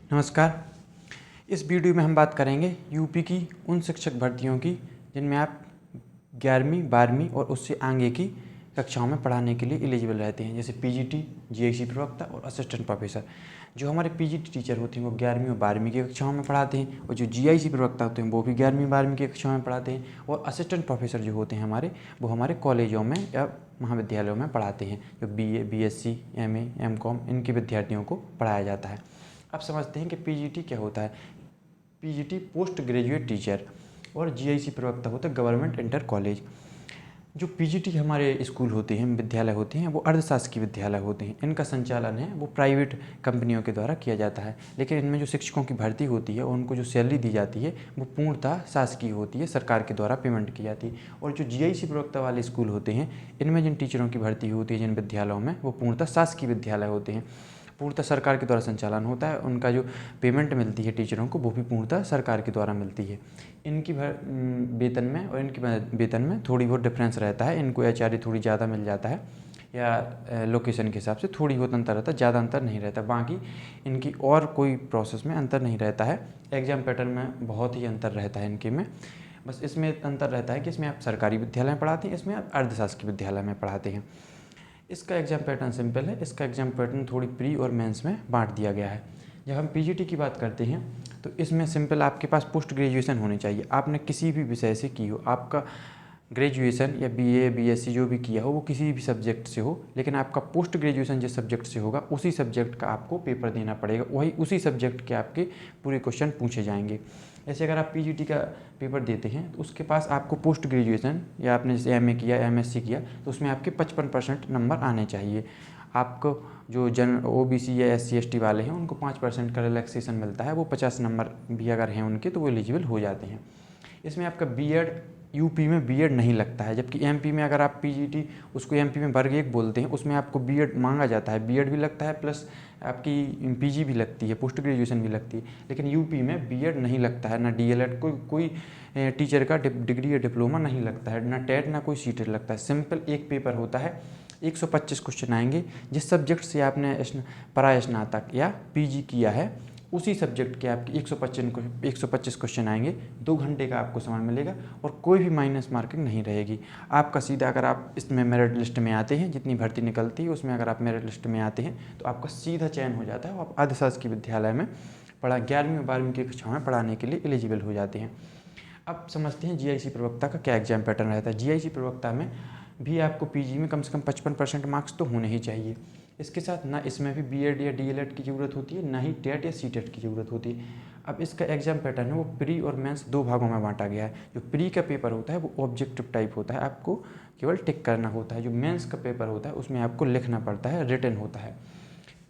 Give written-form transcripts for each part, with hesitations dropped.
नमस्कार। इस वीडियो में हम बात करेंगे यूपी की उन शिक्षक भर्तियों की जिनमें आप 11वीं 12वीं और उससे आगे की कक्षाओं में पढ़ाने के लिए एलिजिबल रहते हैं, जैसे पीजीटी, जीआईसी प्रवक्ता और असिस्टेंट प्रोफेसर। जो हमारे पीजीटी टीचर होते हैं वो 11वीं और 12वीं की कक्षाओं में पढ़ाते हैं, और जो जीआईसी प्रवक्ता होते हैं वो भी 11वीं 12वीं की कक्षाओं में पढ़ाते हैं, और असिस्टेंट प्रोफेसर जो होते हैं वो हमारे कॉलेजों में या महाविद्यालयों में पढ़ाते हैं, जो बीए, बीएससी, एमए, एमकॉम इनके विद्यार्थियों को पढ़ाया जाता है। अब समझते हैं कि पीजीटी क्या होता है। पीजीटी पोस्ट ग्रेजुएट टीचर, और जीआईसी प्रवक्ता होता है गवर्नमेंट इंटर कॉलेज। जो पीजीटी हमारे स्कूल होते हैं, विद्यालय होते हैं, वो अर्धशासकीय विद्यालय होते हैं। इनका संचालन है वो प्राइवेट कंपनियों के द्वारा किया जाता है, लेकिन इनमें जो शिक्षकों की भर्ती होती है और उनको जो सैलरी दी जाती है वो पूर्णतः शासकीय होती है, सरकार के द्वारा पेमेंट की जाती है। और जो जीआईसी प्रवक्ता वाले स्कूल होते हैं, इनमें जिन टीचरों की भर्ती होती है जिन विद्यालयों में, वो पूर्णतः शासकीय विद्यालय होते हैं, पूर्णतः सरकार के द्वारा संचालन होता है। उनका जो पेमेंट मिलती है टीचरों को वो भी पूर्णतः सरकार के द्वारा मिलती है। इनकी वेतन में और इनकी वेतन में थोड़ी बहुत डिफरेंस रहता है। इनको एचआरए थोड़ी ज़्यादा मिल जाता है, या लोकेशन के हिसाब से थोड़ी बहुत अंतर रहता है, ज़्यादा अंतर नहीं रहता। बाकी इनकी और कोई प्रोसेस में अंतर नहीं रहता है। एग्ज़ाम पैटर्न में बहुत ही अंतर रहता है इनके में। बस इसमें अंतर रहता है कि इसमें आप सरकारी विद्यालय में पढ़ाते हैं, इसमें आप अर्धशासकीय विद्यालय में पढ़ाते हैं। इसका एग्ज़ाम पैटर्न सिंपल है। इसका एग्ज़ाम पैटर्न थोड़ी प्री और मेंस में बांट दिया गया है। जब हम पीजीटी की बात करते हैं तो इसमें सिंपल आपके पास पोस्ट ग्रेजुएशन होनी चाहिए। आपने किसी भी विषय से की हो, आपका ग्रेजुएशन या बीए, बीएससी जो भी किया हो वो किसी भी सब्जेक्ट से हो, लेकिन आपका पोस्ट ग्रेजुएशन जिस सब्जेक्ट से होगा उसी सब्जेक्ट का आपको पेपर देना पड़ेगा। वही उसी सब्जेक्ट के आपके पूरे क्वेश्चन पूछे जाएंगे। जैसे अगर आप पीजीटी का पेपर देते हैं तो उसके पास आपको पोस्ट ग्रेजुएशन या आपने जैसे एमए किया, एमएससी किया, तो उसमें आपके 55% नंबर आने चाहिए। आपको जो ओबीसी या एससी एसटी वाले हैं उनको 5% का रिलैक्सेशन मिलता है। वो 50 नंबर भी अगर हैं उनके तो वो एलिजिबल हो जाते हैं। इसमें आपका बीएड, यूपी में बीएड नहीं लगता है, जबकि एमपी में अगर आप पीजीटी उसको एमपी में वर्ग 1 बोलते हैं, उसमें आपको बीएड मांगा जाता है। बीएड भी लगता है प्लस आपकी पीजी भी लगती है, पोस्ट ग्रेजुएशन भी लगती है। लेकिन यूपी में बीएड नहीं लगता है, ना डीएलएड, कोई टीचर का डिग्री या डिप्लोमा नहीं लगता है, ना टेट, ना कोई सीटेट लगता है। सिंपल एक पेपर होता है, 125 क्वेश्चन आएंगे। जिस सब्जेक्ट से आपने परास्नातक या पीजी किया है उसी सब्जेक्ट के आपके 125 क्वेश्चन आएंगे। 2 घंटे का आपको समय मिलेगा और कोई भी माइनस मार्किंग नहीं रहेगी। आपका सीधा, अगर आप इसमें मेरिट लिस्ट में आते हैं, जितनी भर्ती निकलती है उसमें अगर आप मेरिट लिस्ट में आते हैं तो आपका सीधा चयन हो जाता है। आप अर्धशासकीय विद्यालय में 11वीं और 12वीं की कक्षाओं में पढ़ाने के लिए एलिजिबल हो जाते हैं। अब समझते हैं जीआईसी प्रवक्ता का क्या एग्जाम पैटर्न रहता है। जीआईसी प्रवक्ता में भी आपको पीजी में कम से कम 55% मार्क्स तो होने ही चाहिए। इसके साथ ना इसमें भी बीएड या डीएलएड की ज़रूरत होती है, ना ही टेट या सीटेट की ज़रूरत होती है। अब इसका एग्जाम पैटर्न है वो प्री और मेंस 2 भागों में बांटा गया है। जो प्री का पेपर होता है वो ऑब्जेक्टिव टाइप होता है, आपको केवल टिक करना होता है। जो मेंस का पेपर होता है उसमें आपको लिखना पड़ता है, रिटन होता है।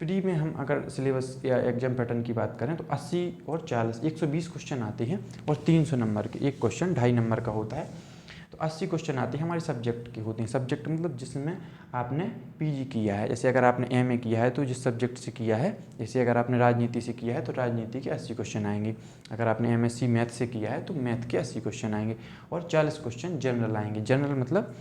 प्री में हम अगर सिलेबस या एग्जाम पैटर्न की बात करें तो 80 और 40 120 क्वेश्चन आते हैं, और 300 नंबर के एक क्वेश्चन 2.5 नंबर का होता है। तो 80 क्वेश्चन आते हैं हमारे सब्जेक्ट के होते हैं। सब्जेक्ट मतलब जिसमें आपने पीजी किया है। जैसे अगर आपने एमए किया है तो जिस सब्जेक्ट से किया है, जैसे अगर आपने राजनीति से किया है तो राजनीति के 80 क्वेश्चन आएंगे। अगर आपने एमएससी मैथ से किया है तो मैथ के 80 क्वेश्चन आएंगे, और 40 क्वेश्चन जनरल आएंगे। जनरल मतलब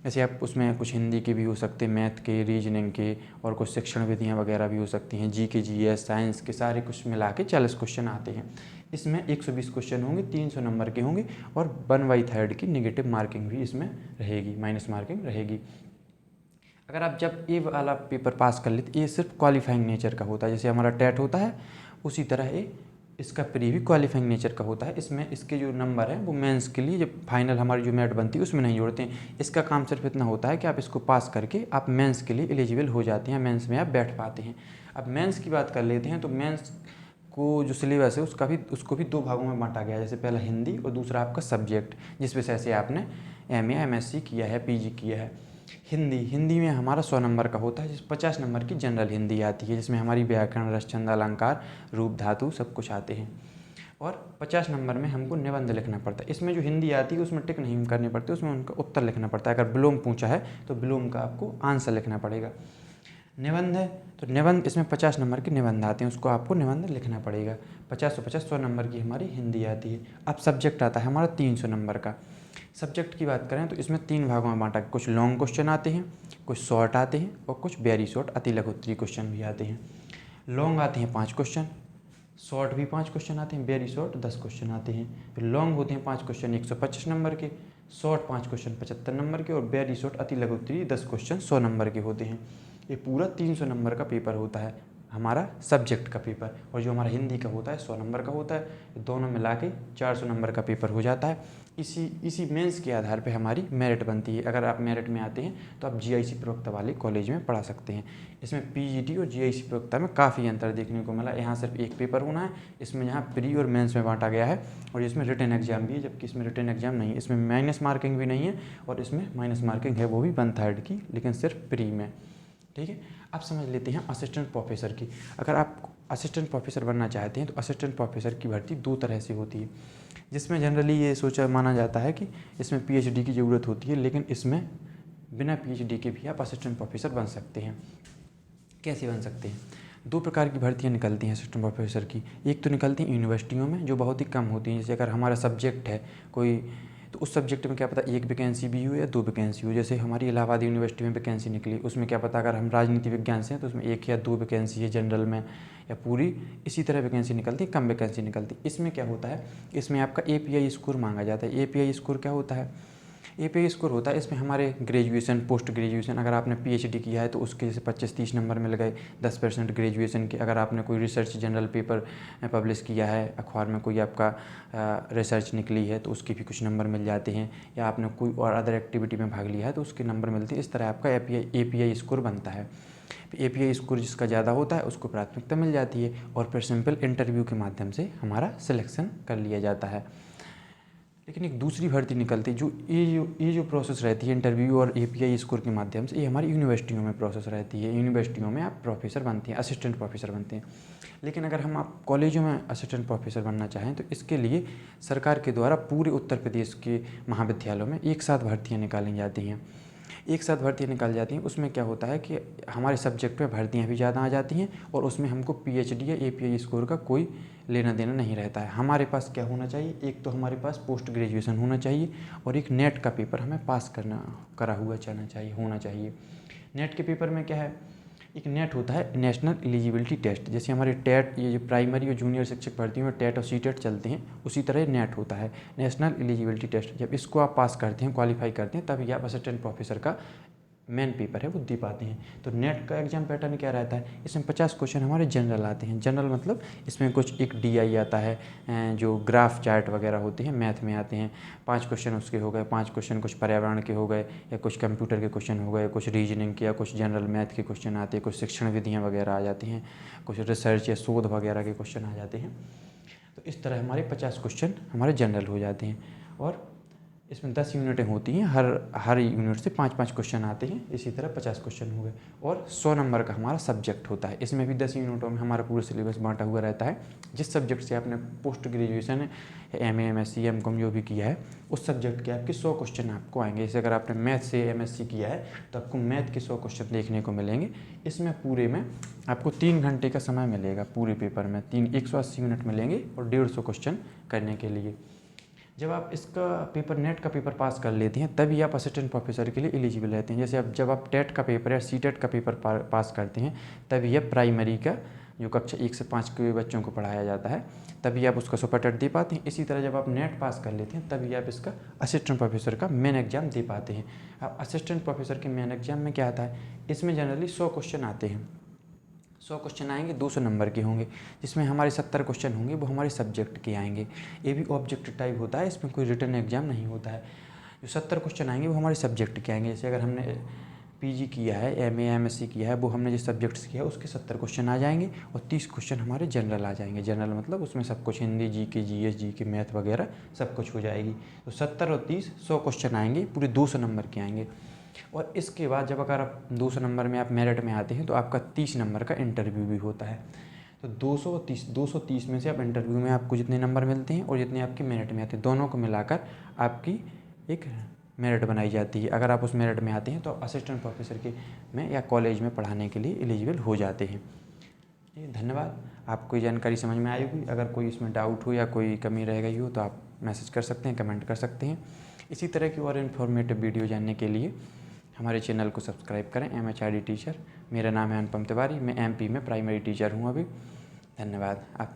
जैसे आप उसमें कुछ हिंदी के भी हो सकते हैं, मैथ के, रीजनिंग के, और कुछ शिक्षण विधियाँ वगैरह भी हो सकती हैं, जीके, जीएस, साइंस के सारे कुछ मिला के 40 क्वेश्चन आते हैं। इसमें 120 क्वेश्चन होंगे, 300 नंबर के होंगे, और 1/3 की नेगेटिव मार्किंग भी इसमें रहेगी, माइनस मार्किंग रहेगी। अगर आप जब ए वाला पेपर पास कर लेते, ये सिर्फ क्वालिफाइंग नेचर का होता है, जैसे हमारा टेट होता है उसी तरह ये इसका प्री भी क्वालिफाइंग नेचर का होता है। इसमें इसके जो नंबर हैं वो मेंस के लिए जब फाइनल हमारी जो मेरिट बनती है उसमें नहीं जोड़ते हैं। इसका काम सिर्फ इतना होता है कि आप इसको पास करके आप मेंस के लिए एलिजिबल हो जाते हैं, मेंस में आप बैठ पाते हैं। अब मेंस की बात कर लेते हैं तो मेंस को जो सिलेबस है उसको भी 2 भागों में बांटा गया है। जैसे पहला हिंदी और दूसरा आपका सब्जेक्ट, जिस विषय से आपने एमए, एमएससी किया है, पीजी किया है। हिंदी में हमारा 100 नंबर का होता है, जिस 50 नंबर की जनरल हिंदी आती है, जिसमें हमारी व्याकरण, रस, छंद, अलंकार, रूप, धातु सब कुछ आते हैं। और 50 नंबर में हमको निबंध लिखना पड़ता है। इसमें जो हिंदी आती है उसमें टिक नहीं करने पड़ते, उसमें उनका उत्तर लिखना पड़ता है। अगर विलोम पूछा है तो विलोम का आपको आंसर लिखना पड़ेगा। निबंध है तो निबंध, इसमें 50 नंबर के निबंध आते हैं, उसको आपको निबंध लिखना पड़ेगा। 50 और 50 100 नंबर की हमारी हिंदी आती है। अब सब्जेक्ट आता है हमारा 300 नंबर का। सब्जेक्ट की बात करें तो इसमें 3 भागों में बांटा, कुछ लॉन्ग क्वेश्चन आते हैं, कुछ शॉर्ट आते हैं, और कुछ वेरी शॉर्ट अति लघु उत्तरीय क्वेश्चन भी आते हैं। लॉन्ग आते हैं 5 क्वेश्चन, शॉर्ट भी 5 क्वेश्चन आते हैं, वेरी शॉर्ट 10 क्वेश्चन आते हैं। फिर लॉन्ग होते हैं 5 क्वेश्चन 125 नंबर के, शॉर्ट 5 क्वेश्चन 75 नंबर के, और वेरी शॉर्ट अति लघु उत्तरीय 10 क्वेश्चन 100 नंबर के होते हैं। ये पूरा 300 नंबर का पेपर होता है हमारा सब्जेक्ट का पेपर, और जो हमारा हिंदी का होता है 100 नंबर का होता है। दोनों मिला के 400 नंबर का पेपर हो जाता है। इसी मेंस के आधार पे हमारी मेरिट बनती है। अगर आप मेरिट में आते हैं तो आप जीआईसी प्रवक्ता वाले कॉलेज में पढ़ा सकते हैं। इसमें पीजीटी और जीआईसी प्रवक्ता में काफ़ी अंतर देखने को मिला। यहाँ सिर्फ एक पेपर होना है, इसमें यहाँ प्री और मेंस में बांटा गया है, और इसमें रिटन एग्जाम भी है, जबकि इसमें रिटन एग्जाम नहीं है। इसमें माइनस मार्किंग भी नहीं है, और इसमें माइनस मार्किंग है वो भी 1/3 की, लेकिन सिर्फ प्री में। ठीक है, अब समझ लेते हैं असिस्टेंट प्रोफेसर की। अगर आप असिस्टेंट प्रोफेसर बनना चाहते हैं तो असिस्टेंट प्रोफेसर की भर्ती 2 तरह से होती है, जिसमें जनरली ये सोचा माना जाता है कि इसमें पीएचडी की ज़रूरत होती है, लेकिन इसमें बिना पीएचडी के भी आप असिस्टेंट प्रोफेसर बन सकते हैं। कैसे बन सकते हैं? 2 प्रकार की भर्तियाँ निकलती हैं असिस्टेंट प्रोफेसर की। एक तो निकलती हैं यूनिवर्सिटियों में, जो बहुत ही कम होती हैं। जैसे अगर हमारा सब्जेक्ट है कोई, तो उस सब्जेक्ट में क्या पता 1 वैकेंसी भी हो या 2 वैकेंसी हो। जैसे हमारी इलाहाबाद यूनिवर्सिटी में वैकेंसी निकली, उसमें क्या पता अगर हम राजनीति विज्ञान से हैं तो उसमें 1 या 2 वैकेंसी है जनरल में, या पूरी इसी तरह वैकेंसी निकलती है, कम वैकेंसी निकलती है। इसमें क्या होता है, इसमें आपका एपीआई स्कोर मांगा जाता है। एपीआई स्कोर क्या होता है? एपीआई स्कोर होता है इसमें हमारे ग्रेजुएशन, पोस्ट ग्रेजुएशन, अगर आपने पीएचडी किया है तो उसके जैसे 25-30 नंबर मिल गए, 10% ग्रेजुएशन के। अगर आपने कोई रिसर्च जनरल पेपर पब्लिश किया है, अखबार में कोई आपका रिसर्च निकली है तो उसके भी कुछ नंबर मिल जाते हैं, या आपने कोई और अदर एक्टिविटी में भाग लिया है तो उसके नंबर मिलते हैं। इस तरह आपका एपीआई स्कोर बनता है। एपीआई स्कोर जिसका ज़्यादा होता है उसको प्राथमिकता मिल जाती है, और फिर सिंपल इंटरव्यू के माध्यम से हमारा सिलेक्शन कर लिया जाता है। लेकिन एक दूसरी भर्ती निकलती है, जो ये जो प्रोसेस रहती है इंटरव्यू और एपीआई स्कोर के माध्यम से, ये हमारी यूनिवर्सिटियों में प्रोसेस रहती है। यूनिवर्सिटियों में आप प्रोफेसर बनते हैं, असिस्टेंट प्रोफेसर बनते हैं। लेकिन अगर हम आप कॉलेजों में असिस्टेंट प्रोफेसर बनना चाहें तो इसके लिए सरकार के द्वारा पूरे उत्तर प्रदेश के महाविद्यालयों में एक साथ भर्तियाँ निकाली जाती हैं। एक साथ भर्तियाँ निकाल जाती हैं। उसमें क्या होता है कि हमारे सब्जेक्ट में भर्तियाँ भी ज़्यादा आ जाती हैं, और उसमें हमको पीएचडी या एपीआई स्कोर का कोई लेना देना नहीं रहता है। हमारे पास क्या होना चाहिए, एक तो हमारे पास पोस्ट ग्रेजुएशन होना चाहिए, और एक नेट का पेपर हमें पास करा हुआ होना चाहिए। नेट के पेपर में क्या है, एक नेट होता है, नेशनल एलिजिबिलिटी टेस्ट। जैसे हमारे टेट, ये जो प्राइमरी और जूनियर शिक्षक भर्ती में टेट और सीटेट चलते हैं, उसी तरह नेट होता है, नेशनल एलिजिबिलिटी टेस्ट। जब इसको आप पास करते हैं, क्वालिफाई करते हैं, तभी आप असिस्टेंट प्रोफेसर का मेन पेपर है वो दे पाते हैं। तो नेट का एग्जाम पैटर्न क्या रहता है, इसमें 50 क्वेश्चन हमारे जनरल आते हैं। जनरल मतलब इसमें कुछ एक डीआई आता है, जो ग्राफ चार्ट वगैरह होते हैं, मैथ में आते हैं। 5 क्वेश्चन उसके हो गए, 5 क्वेश्चन कुछ पर्यावरण के हो गए, या कुछ कंप्यूटर के क्वेश्चन हो गए, कुछ रीजनिंग के, या कुछ जनरल मैथ के क्वेश्चन आते हैं, कुछ शिक्षण विधियाँ वगैरह आ जाती हैं, कुछ रिसर्च या शोध वगैरह के क्वेश्चन आ जाते हैं। तो इस तरह हमारे 50 क्वेश्चन हमारे जनरल हो जाते हैं, और इसमें 10 यूनिटें होती हैं। हर यूनिट से 5-5 क्वेश्चन आते हैं। इसी तरह 50 क्वेश्चन हो गए, और 100 नंबर का हमारा सब्जेक्ट होता है। इसमें भी 10 यूनिटों में हमारा पूरा सिलेबस बांटा हुआ रहता है। जिस सब्जेक्ट से आपने post graduation, MA, MSc, MCom जो भी किया है, उस सब्जेक्ट के आपके 100 क्वेश्चन आपको आएंगे। जैसे अगर आपने मैथ से एमएससी किया है तो आपको मैथ के 100 क्वेश्चन देखने को मिलेंगे। इसमें पूरे में आपको 3 घंटे का समय मिलेगा। पूरे पेपर में 180 मिनट मिलेंगे, और 150 क्वेश्चन करने के लिए। जब आप इसका पेपर, नेट का पेपर पास कर लेते हैं, तभी आप असिस्टेंट प्रोफेसर के लिए एलिजिबल रहते हैं। जैसे जब आप टेट का पेपर या सीटेट का पेपर पास करते हैं, तभी आप प्राइमरी का, जो कक्षा 1 से 5 के बच्चों को पढ़ाया जाता है, तभी आप उसका सुपर टेट दे पाते हैं। इसी तरह जब आप नेट पास कर लेते हैं, तभी आप इसका असिस्टेंट प्रोफेसर का मेन एग्जाम दे पाते हैं। अब असिस्टेंट प्रोफेसर के मेन एग्जाम में क्या आता है, इसमें जनरली 100 क्वेश्चन आते हैं। 100 क्वेश्चन आएंगे, 200 नंबर के होंगे, जिसमें हमारे 70 क्वेश्चन होंगे वो हमारे सब्जेक्ट के आएंगे। ये भी ऑब्जेक्टिव टाइप होता है, इसमें कोई रिटन एग्जाम नहीं होता है। जो 70 क्वेश्चन आएंगे वो हमारे सब्जेक्ट के आएंगे। जैसे अगर हमने पीजी किया है, एमए, एमएससी किया है, वो हमने जिस सब्जेक्ट्स किया है उसके 70 क्वेश्चन आ जाएंगे, और 30 क्वेश्चन हमारे जनरल आ जाएंगे। जनरल मतलब उसमें सब कुछ, Hindi, GK, GS, GK, math वगैरह सब कुछ हो जाएगी। तो 70 और 30, 100 क्वेश्चन आएंगे, पूरे 200 नंबर के आएंगे। और इसके बाद जब अगर आप 200 नंबर में आप मेरिट में आते हैं तो आपका 30 नंबर का इंटरव्यू भी होता है। तो 230 में से आप इंटरव्यू में आपको जितने नंबर मिलते हैं और जितने आपके मेरिट में आते हैं, दोनों को मिलाकर आपकी एक मेरिट बनाई जाती है। अगर आप उस मेरिट में आते हैं तो असिस्टेंट प्रोफेसर के में या कॉलेज में पढ़ाने के लिए एलिजिबल हो जाते हैं। धन्यवाद। आपको ये जानकारी समझ में आई होगी। अगर कोई इसमें डाउट हो या कोई कमी रह गई हो तो आप मैसेज कर सकते हैं, कमेंट कर सकते हैं। इसी तरह की और इन्फॉर्मेटिव वीडियो जानने के लिए हमारे चैनल को सब्सक्राइब करें। MHRD टीचर, मेरा नाम है अनुपम तिवारी, मैं MP में प्राइमरी टीचर हूँ अभी। धन्यवाद। आप